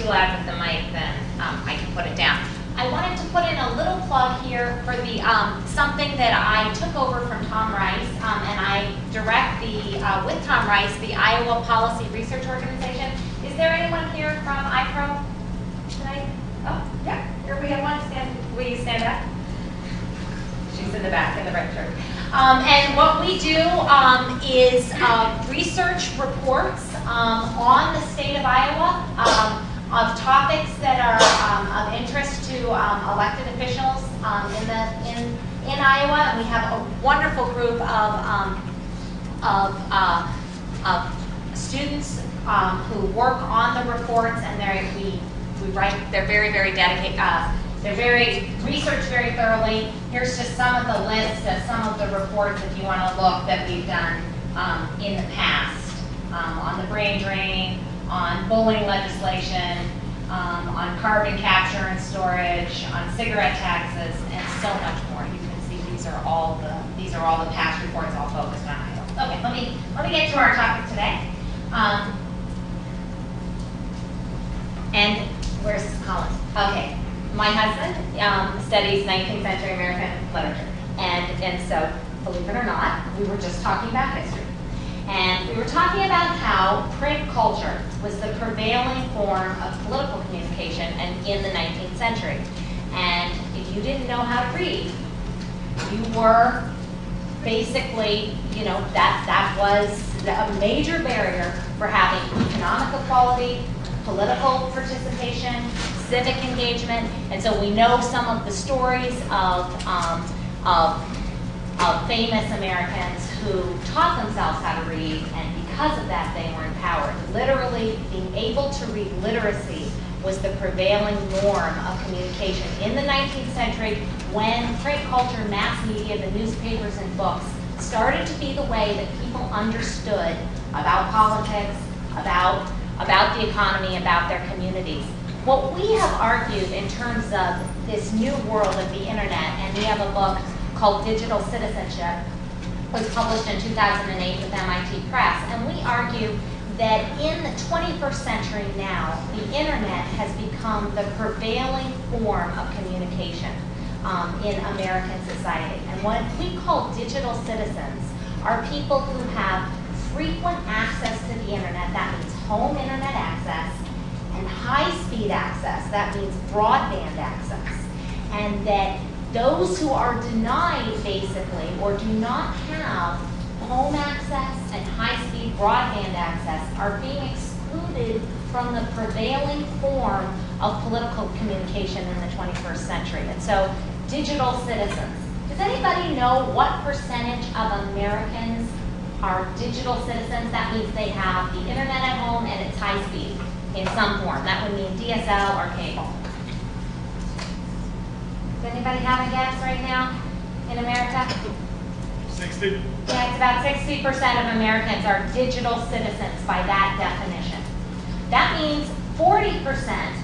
too loud with the mic, then I can put it down. I wanted to put in a little plug here for the something that I took over from Tom Rice, and I direct with Tom Rice, the Iowa Policy Research Organization. Is there anyone here from IPRO tonight? Oh, yeah, here we have one. Will you stand up? She's in the back, in the red shirt. And what we do is research reports on the state of Iowa of topics that are of interest to elected officials in Iowa. And we have a wonderful group of students who work on the reports, and they're very, very dedicated. They're researched very thoroughly. Here's just some of the list of some of the reports, if you want to look, that we've done in the past on the brain drain, on bullying legislation, on carbon capture and storage, on cigarette taxes, and so much more. You can see these are all the past reports, all focused on Iowa. Okay, let me get to our topic today. And where's Collins? Okay. My husband studies 19th century American literature, and so, believe it or not, we were just talking about history. And we were talking about how print culture was the prevailing form of political communication in the 19th century. And if you didn't know how to read, you were basically, that was a major barrier for having economic equality, political participation, civic engagement, and so we know some of the stories of famous Americans who taught themselves how to read, and because of that they were empowered. Literally, being able to read literacy was the prevailing norm of communication in the 19th century when print culture, mass media, the newspapers and books started to be the way that people understood about politics, about the economy, about their communities. What we have argued in terms of this new world of the internet, and we have a book called Digital Citizenship, was published in 2008 with MIT Press, and we argue that in the 21st century now, the internet has become the prevailing form of communication in American society. And what we call digital citizens are people who have frequent access to the internet. That means home internet access, and high-speed access, that means broadband access. And that those who are denied, basically, or do not have home access and high-speed broadband access are being excluded from the prevailing form of political communication in the 21st century. And so, digital citizens. Does anybody know what percentage of Americans are digital citizens? That means they have the internet at home and it's high-speed in some form. That would mean DSL or cable. Does anybody have a guess right now in America? 60. Yeah, it's about 60% of Americans are digital citizens by that definition. That means 40%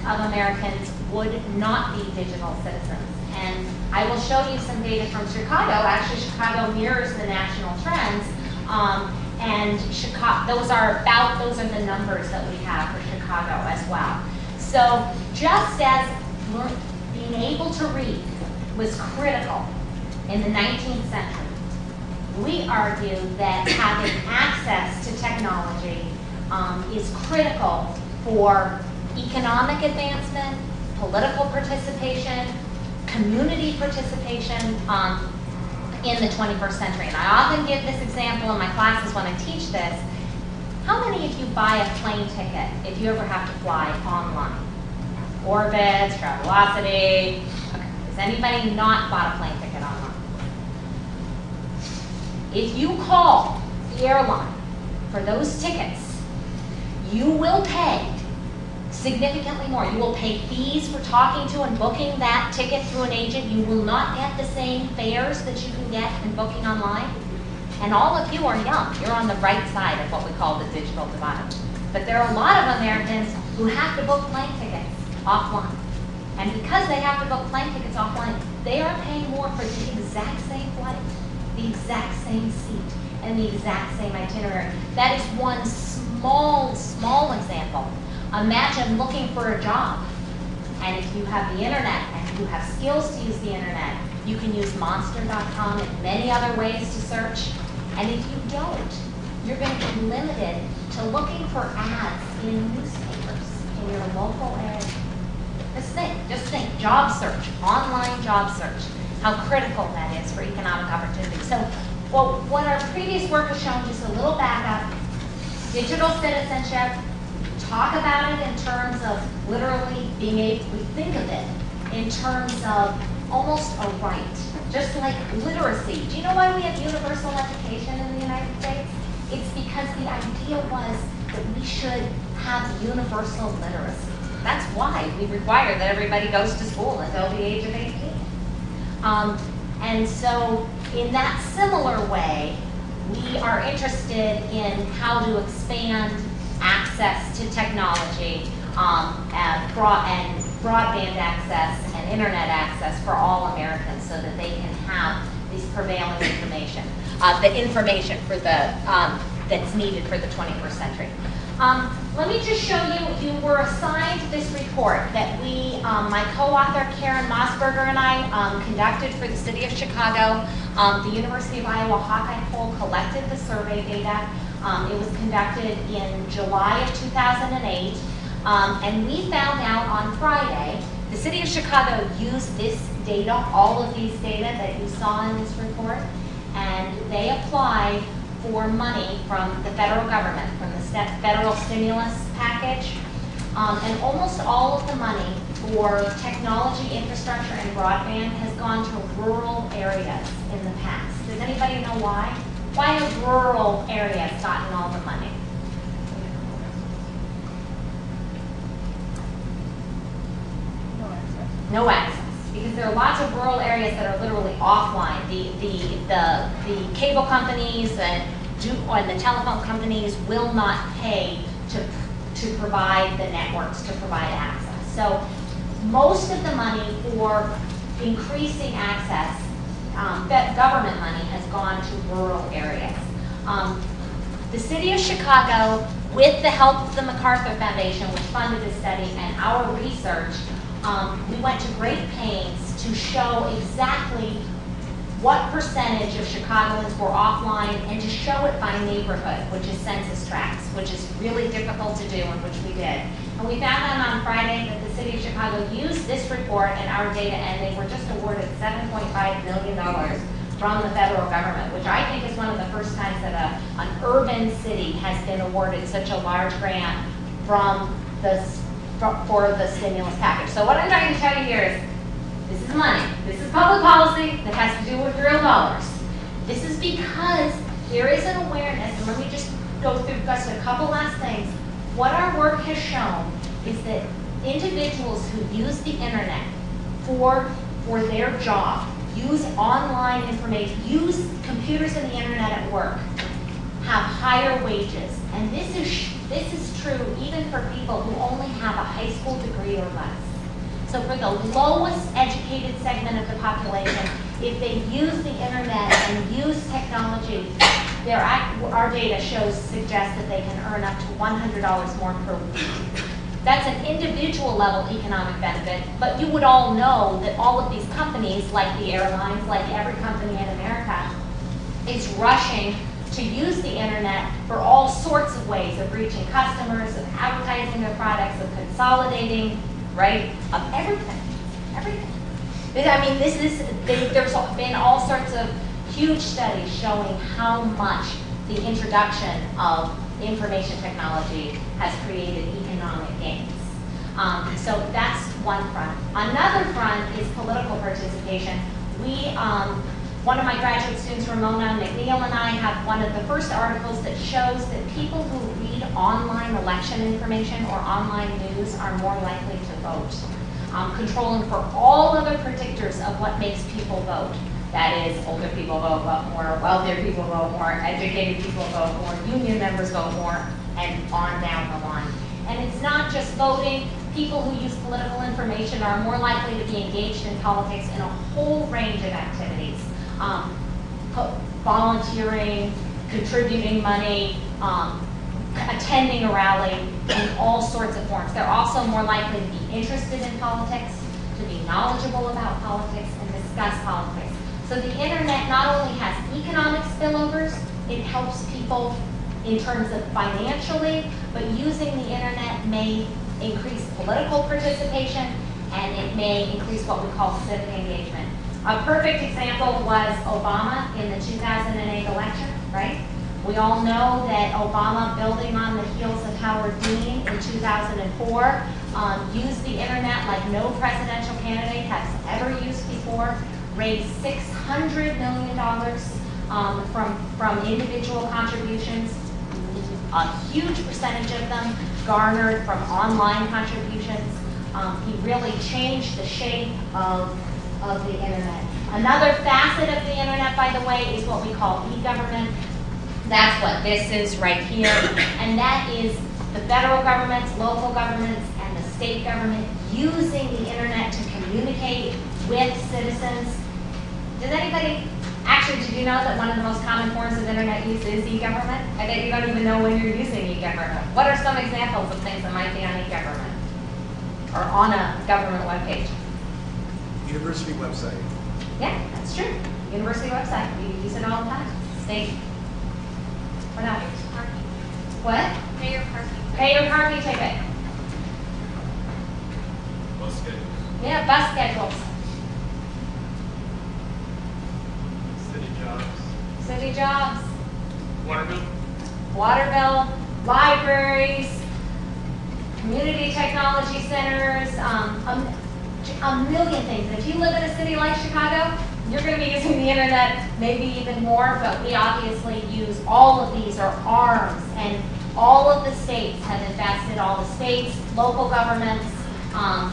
of Americans would not be digital citizens. And I will show you some data from Chicago. Actually, Chicago mirrors the national trends. And Chicago, those are the numbers that we have for Chicago as well. So just as being able to read was critical in the 19th century, we argue that having access to technology is critical for economic advancement, political participation, community participation, in the 21st century. And I often give this example in my classes when I teach this. How many of you buy a plane ticket if you ever have to fly online? Orbitz, Travelocity. Okay. Has anybody not bought a plane ticket online? If you call the airline for those tickets, you will pay significantly more. You will pay fees for talking to and booking that ticket through an agent. You will not get the same fares that you can get in booking online. And all of you are young. You're on the right side of what we call the digital divide. But there are a lot of Americans who have to book plane tickets offline. And because they have to book plane tickets offline, they are paying more for the exact same flight, the exact same seat, and the exact same itinerary. That is one small example Imagine looking for a job. And if you have the internet and you have skills to use the internet, you can use monster.com and many other ways to search. And if you don't, you're going to be limited to looking for ads in newspapers in your local area. Just think, job search, online job search, how critical that is for economic opportunity. So what our previous work has shown, just a little backup, digital citizenship, talk about it in terms of literally being able, we think of it in terms of almost a right, just like literacy. Do you know why we have universal education in the United States? It's because the idea was that we should have universal literacy. That's why we require that everybody goes to school until the age of 18. And so in that similar way, we are interested in how to expand access to technology and broadband access and internet access for all Americans so that they can have these prevailing information, the information for the, that's needed for the 21st century. Let me just show you, you were assigned this report that we, my co-author Karen Mossberger and I conducted for the City of Chicago. The University of Iowa Hawkeye Poll collected the survey data. It was conducted in July of 2008. And we found out on Friday, the City of Chicago used this data, all of these data that you saw in this report, and they applied for money from the federal government, from the federal stimulus package. And almost all of the money for technology, infrastructure, and broadband has gone to rural areas in the past. Does anybody know why? Why have rural areas gotten all the money? No access. Because there are lots of rural areas that are literally offline. The cable companies and the telephone companies will not pay to provide the networks, to provide access. So most of the money for increasing access, government money, has gone to rural areas. The City of Chicago, with the help of the MacArthur Foundation, which funded this study, and our research, we went to great pains to show exactly what percentage of Chicagoans were offline and to show it by neighborhood, which is census tracts, which is really difficult to do, and which we did. And we found out on Friday that the City of Chicago used this report and our data, and they were just awarded $7.5 million from the federal government, which I think is one of the first times that an urban city has been awarded such a large grant from for the stimulus package. So what I'm trying to tell you here is, this is money. This is public policy that has to do with real dollars. This is because there is an awareness, and let me just go through just a couple last things. What our work has shown is that individuals who use the internet for their job, use online information, use computers and the internet at work, have higher wages. And this is true even for people who only have a high school degree or less. So for the lowest educated segment of the population, if they use the internet and use technology, our data suggests that they can earn up to $100 more per week. That's an individual level economic benefit, but you would all know that all of these companies, like the airlines, like every company in America, is rushing to use the internet for all sorts of ways of reaching customers, of advertising their products, of consolidating, right, of everything, everything. I mean, there's been all sorts of huge studies showing how much the introduction of information technology has created economic gains. So that's one front. Another front is political participation. One of my graduate students, Ramona McNeil, and I have one of the first articles that shows that people who read online election information or online news are more likely to vote, controlling for all other predictors of what makes people vote. That is, older people vote more, wealthier people vote more, educated people vote more, union members vote more, and on down the line. And it's not just voting. People who use political information are more likely to be engaged in politics in a whole range of activities. Volunteering, contributing money, attending a rally in all sorts of forms. They're also more likely to be interested in politics, to be knowledgeable about politics, and discuss politics. So the internet not only has economic spillovers, it helps people in terms of financially, but using the internet may increase political participation, and it may increase what we call civic engagement. A perfect example was Obama in the 2008 election, right? We all know that Obama, building on the heels of Howard Dean in 2004, used the internet like no presidential candidate has ever used before, raised $600 million from individual contributions, a huge percentage of them garnered from online contributions. He really changed the shape of the internet. Another facet of the internet, by the way, is what we call e-government. That's what this is right here. And that is the federal governments, local governments, and the state government using the internet to communicate with citizens. Does anybody, actually, did you know that one of the most common forms of internet use is e-government? I bet you don't even know when you're using e-government. What are some examples of things that might be on e-government or on a government webpage? University website. Yeah, that's true. University website. We use it all the time. State. What else? What? Pay your parking. Pay your parking ticket. Bus schedules. Yeah, bus schedules. City jobs. City jobs. Water bill. Water bill. Libraries. Community technology centers. A million things. If you live in a city like Chicago, you're going to be using the internet maybe even more, but we obviously use all of these are arms, and all of the states have invested, all the states, local governments,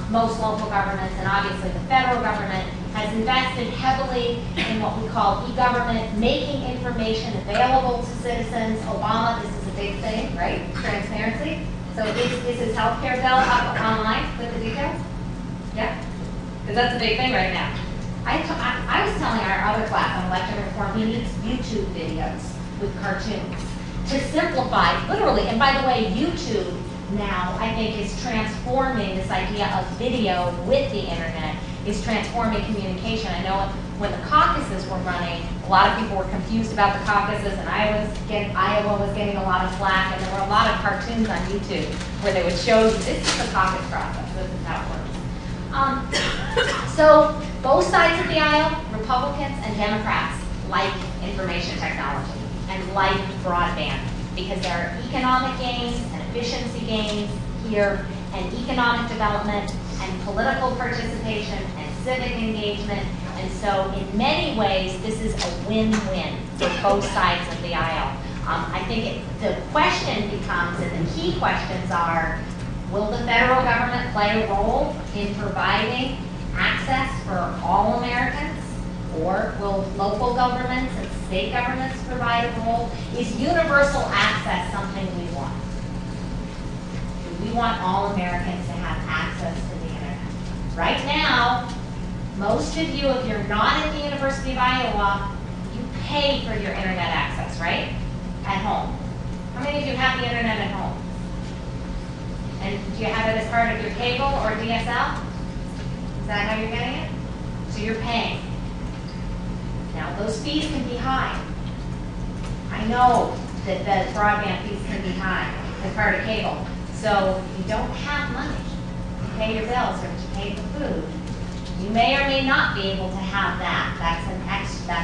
most local governments, and obviously the federal government has invested heavily in what we call e-government, making information available to citizens. Obama, this is a big thing, right? Transparency. So is his healthcare bill up online with the details? Yeah? Because that's a big thing right now. I was telling our other class on election reform, he needs YouTube videos with cartoons to simplify, literally, and by the way, YouTube now, I think, is transforming this idea of video with the internet, is transforming communication. I know when the caucuses were running, a lot of people were confused about the caucuses, and Iowa was getting a lot of flack, and there were a lot of cartoons on YouTube where they would show you, this is the caucus process, this is how it works. So both sides of the aisle, Republicans and Democrats, like information technology and like broadband because there are economic gains and efficiency gains here, and economic development and political participation and civic engagement. And so in many ways, this is a win-win for both sides of the aisle. I think the question becomes, and the key questions are, will the federal government play a role in providing access for all Americans? Or will local governments and state governments provide a role? Is universal access something we want? Do we want all Americans to have access to the internet? Right now, most of you, if you're not at the University of Iowa, you pay for your internet access, right? At home. How many of you have the internet at home? And do you have it as part of your cable or DSL? Is that how you're getting it? So you're paying. Now those fees can be high. I know that the broadband fees can be high as part of cable. So if you don't have money to pay your bills or to pay for food, you may or may not be able to have that. That's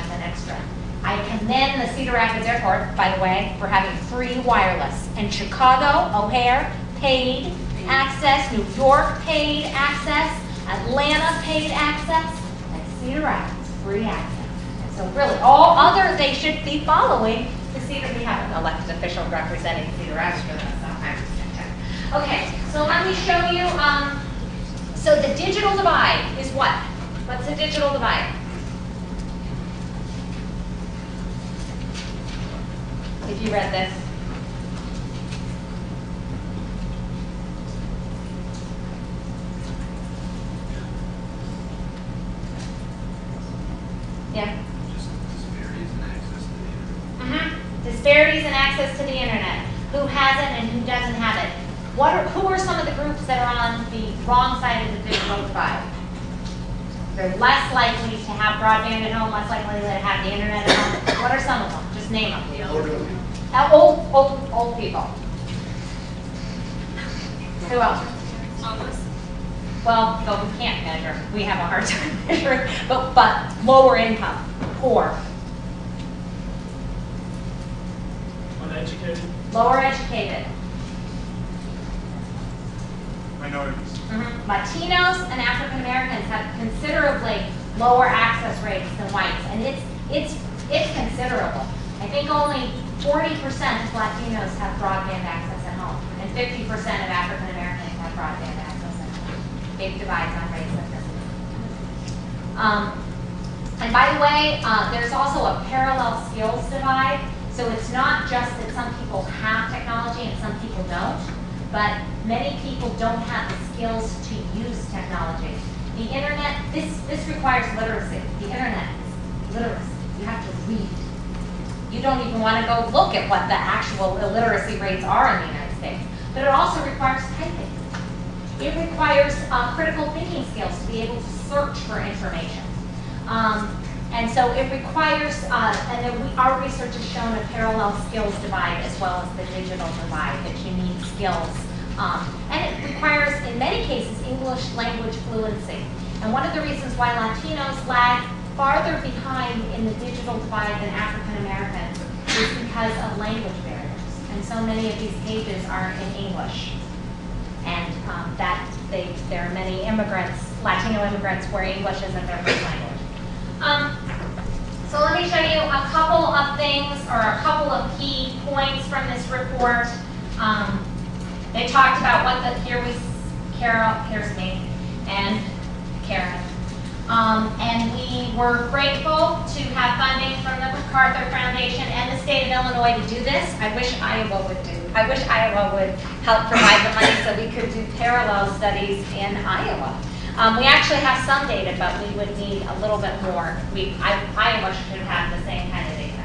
an extra. I commend the Cedar Rapids Airport, by the way, for having free wireless. And Chicago, O'Hare, paid access, New York paid access, Atlanta paid access, and Cedar Rapids free access. And so really, all other, they should be following the Cedar. We have an elected official representing Cedar Rapids for that, so I'm just gonna. Okay, so let me show you, so the digital divide is what? What's the digital divide? If you read this. Yeah? Just disparities in access to the internet. Disparities in access to the internet. who has it and who doesn't have it. Who are some of the groups that are on the wrong side of the digital divide? They're less likely to have broadband at home, less likely to have the internet at home. What are some of them? Just name them. Old people. Who else? Well, no, we can't measure. We have a hard time measuring. But lower income, poor. Uneducated. Lower educated. Minorities. Latinos and African Americans have considerably lower access rates than whites, and it's considerable. I think only 40% of Latinos have broadband access at home, and 50% of African Americans have broadband access at home. Big divides on race and ethnicity. And by the way, there's also a parallel skills divide. So it's not just that some people have technology and some people don't, but many people don't have the skills to use technology. The internet, this requires literacy. The internet is literacy. You have to read. You don't even want to go look at what the actual illiteracy rates are in the United States. But it also requires typing. It requires critical thinking skills to be able to search for information. And so it requires, and then our research has shown a parallel skills divide as well as the digital divide, that you need skills. And it requires, in many cases, English language fluency. And one of the reasons why Latinos lag farther behind in the digital divide than African Americans is because of language barriers. And so many of these pages are in English. And there are many immigrants, Latino immigrants, where English isn't their first language. So let me show you a couple of things, or a couple of key points from this report. They talked about here's me, and Karen. And we were grateful to have funding from the MacArthur Foundation and the state of Illinois to do this. I wish Iowa would help provide the money so we could do parallel studies in Iowa. We actually have some data, but we would need a little bit more. Iowa should have the same kind of data.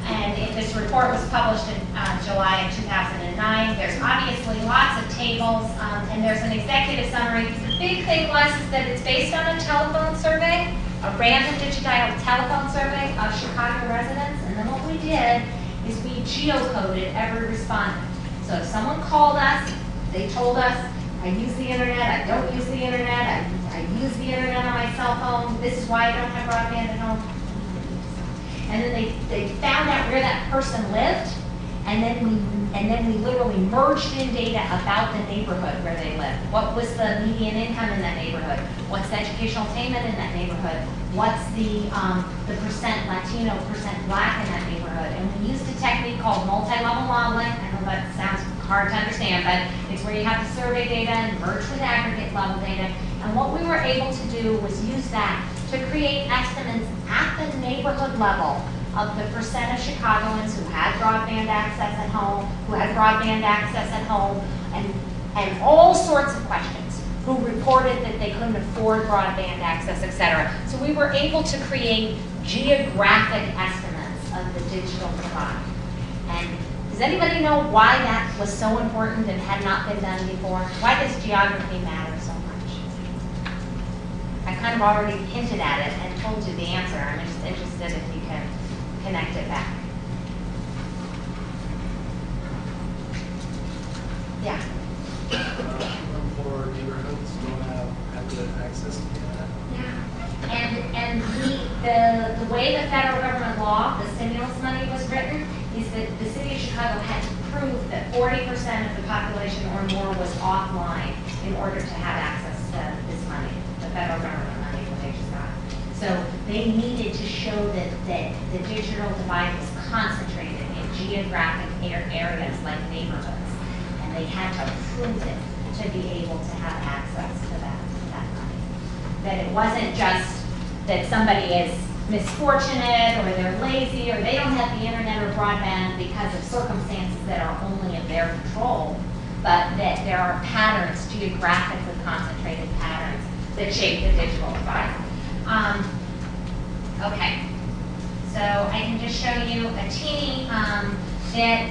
And this report was published in July of 2009. There's obviously lots of tables, and there's an executive summary. The big thing was that it's based on a telephone survey, a random digitized telephone survey of Chicago residents. And then what we did is we geocoded every respondent. So if someone called us, they told us, I use the internet, I don't use the internet, I use the internet on my cell phone, this is why I don't have broadband at home. And then they found out where that person lived, and then we literally merged in data about the neighborhood where they lived. What was the median income in that neighborhood? What's the educational attainment in that neighborhood? What's the percent Latino, percent Black in that neighborhood? And we used a technique called multi-level modeling. I know that sounds hard to understand, but it's where you have the survey data and merge with aggregate level data. And what we were able to do was use that to create estimates at the neighborhood level of the percent of Chicagoans who had broadband access at home, and all sorts of questions, who reported that they couldn't afford broadband access, et cetera. So we were able to create geographic estimates of the digital divide. And does anybody know why that was so important and had not been done before? Why does geography matter so much? I kind of already hinted at it and told you the answer. I'm just interested if you can connect it back. Yeah. Poor neighborhoods don't have good access to the internet. Yeah. And the way the federal government law, the stimulus money was written, is that the city of Chicago had to prove that 40% of the population or more was offline in order to have access to this money, the federal government money that they just got. So they needed to show that the digital divide was concentrated in geographic areas like neighborhoods, and they had to prove it to be able to have access to that money. That it wasn't just that somebody is misfortunate or they're lazy or they don't have the internet or broadband because of circumstances that are only in their control, but that there are patterns, geographically concentrated patterns, that shape the digital divide. Okay, so I can just show you a teeny bit.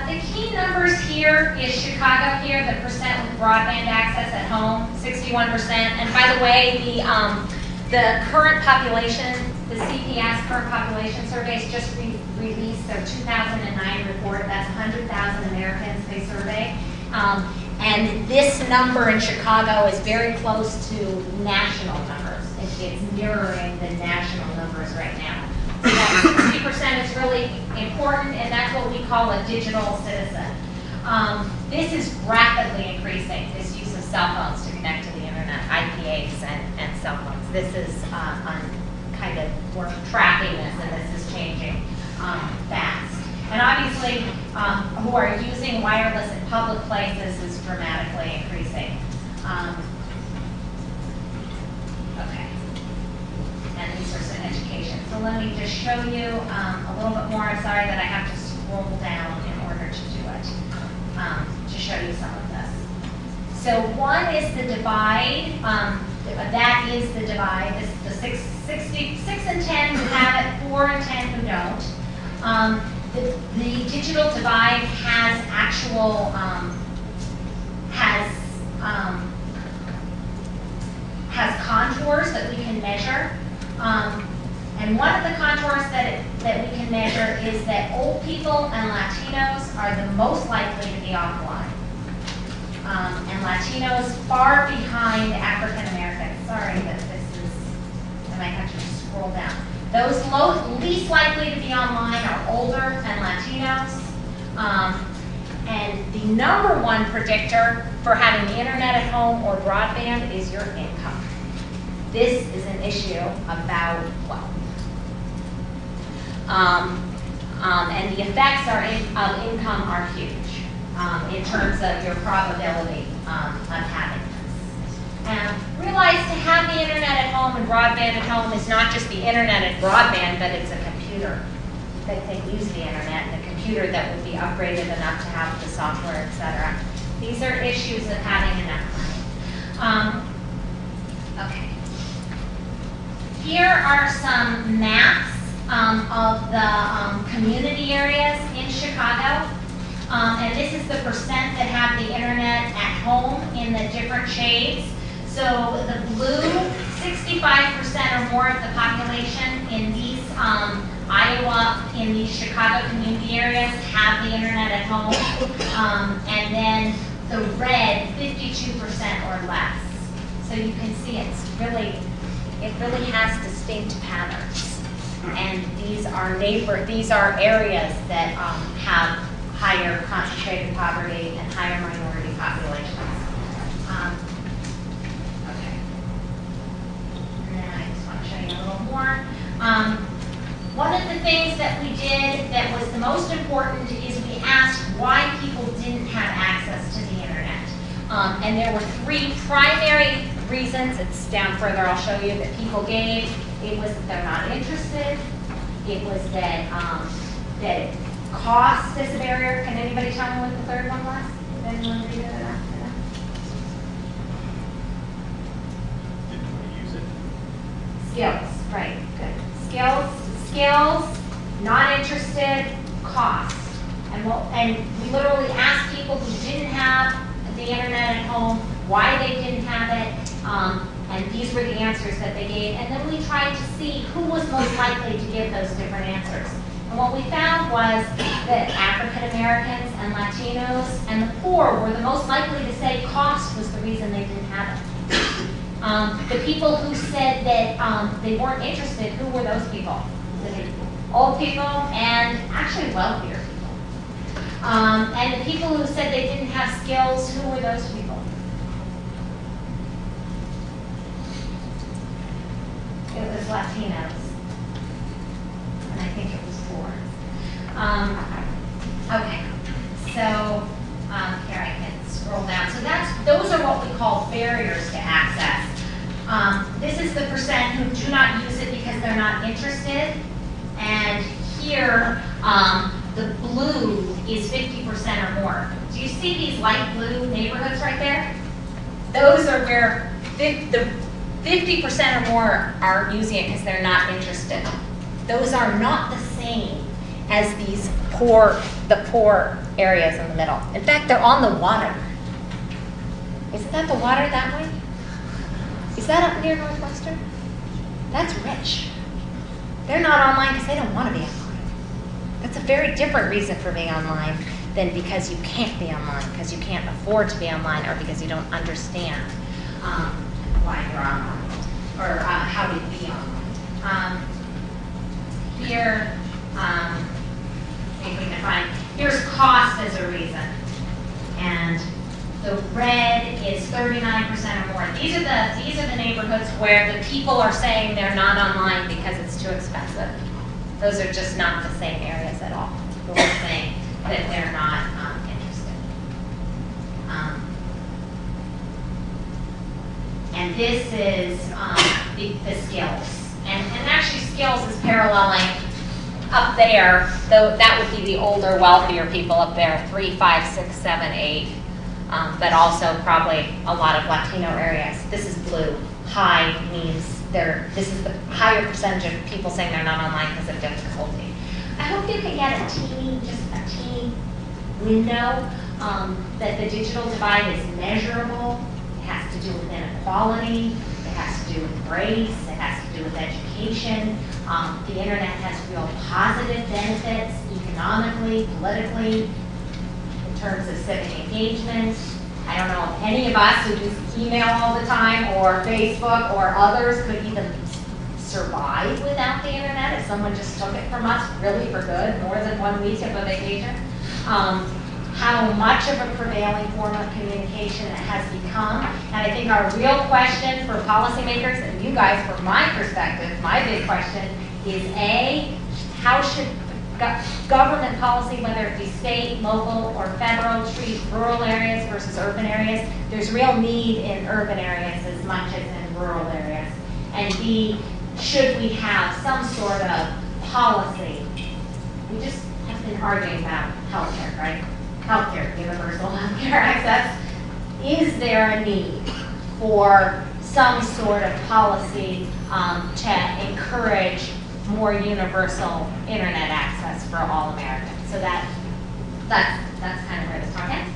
The key numbers here is Chicago here, the percent with broadband access at home, 61%. And by the way, the current population, the CPS current population surveys just released their 2009 report. That's 100,000 Americans they surveyed. And this number in Chicago is very close to national numbers. It's mirroring the national numbers right now. So that 60% is really important, and that's what we call a digital citizen. This is rapidly increasing, this use of cell phones to connect to the internet, IPAs and cell phones. This is we're tracking this, and this is changing fast. And obviously, who are using wireless in public places is dramatically increasing. Okay. And these are some education. So let me just show you a little bit more. I'm sorry that I have to scroll down in order to do it, to show you some of this. So one is the divide. That is the divide. This is the 6 and 10 who have it, 4 and 10 who don't. The digital divide has actual, has contours that we can measure. And one of the contours that we can measure is that old people and Latinos are the most likely to be offline. And Latinos far behind African Americans. Sorry that this is, I might have to scroll down. Those least likely to be online are older and Latinos. And the #1 predictor for having the internet at home or broadband is your income. This is an issue about wealth. And the effects of income are huge in terms of your probability of having this. Realize to have the internet at home and broadband at home is not just the internet and broadband, but it's a computer that can use the internet and a computer that would be upgraded enough to have the software, etc. These are issues of having enough money. Okay. Here are some maps of the community areas in Chicago. And this is the percent that have the internet at home in the different shades. So the blue, 65% or more of the population in these Iowa, in these Chicago community areas have the internet at home. And then the red, 52% or less. So you can see it really has distinct patterns. And these are areas that have higher concentrated poverty and higher minority populations. Okay. And then I just want to show you a little more. One of the things that we did that was the most important is we asked why people didn't have access to the internet. And there were 3 primary reasons. It's down further, I'll show you, that people gave. It was that they're not interested. It was that that cost is a barrier. Can anybody tell me what the third one was? Did anyone read it after that? Didn't want to use it. Skills, right, good. Skills, not interested, cost. And we literally asked people who didn't have the internet at home why they didn't have it, and these were the answers that they gave. And then we tried to see who was most likely to give those different answers. And what we found was that African Americans and Latinos and the poor were the most likely to say cost was the reason they didn't have it. The people who said that they weren't interested, who were those people? Old people and actually wealthier people. And the people who said they didn't have skills, who were those people? It was Latinos. And I think it was poor. Okay, so here I can scroll down. So those are what we call barriers to access. This is the percent who do not use it because they're not interested. And here, the blue is 50% or more. Do you see these light blue neighborhoods right there? Those are where the 50% or more are using it because they're not interested. Those are not the same as the poor areas in the middle. In fact, they're on the water. Isn't that the water that way? Is that up near Northwestern? That's rich. They're not online because they don't want to be online. That's a very different reason for being online than because you can't be online, because you can't afford to be online, or because you don't understand why you're online, or how to be online. Here, see if we can find, here's cost as a reason. And the red is 39% or more. These are the neighborhoods where the people are saying they're not online because it's too expensive. Those are just not the same areas at all. We're saying that they're not interested. And this is the skills. And actually skills is paralleling up there, though that would be the older, wealthier people up there, 3, 5, 6, 7, 8. But also probably a lot of Latino areas. This is blue. High means this is the higher percentage of people saying they're not online because of difficulty. I hope you can get just a teeny window that the digital divide is measurable. It has to do with inequality. It has to do with race. It has to do with education. The internet has real positive benefits economically, politically, in terms of civic engagement. I don't know if any of us who use email all the time or Facebook or others could even survive without the internet if someone just took it from us really for good, more than 1 week of a vacation. How much of a prevailing form of communication it has become. And I think our real question for policymakers, and you guys from my perspective, my big question is A, how should government policy, whether it be state, local, or federal, treat rural areas versus urban areas? There's real need in urban areas as much as in rural areas. And B, should we have some sort of policy? We just have been arguing about healthcare, right? Healthcare, universal healthcare access. Is there a need for some sort of policy to encourage more universal internet access for all Americans? So that's kind of where this talk ends.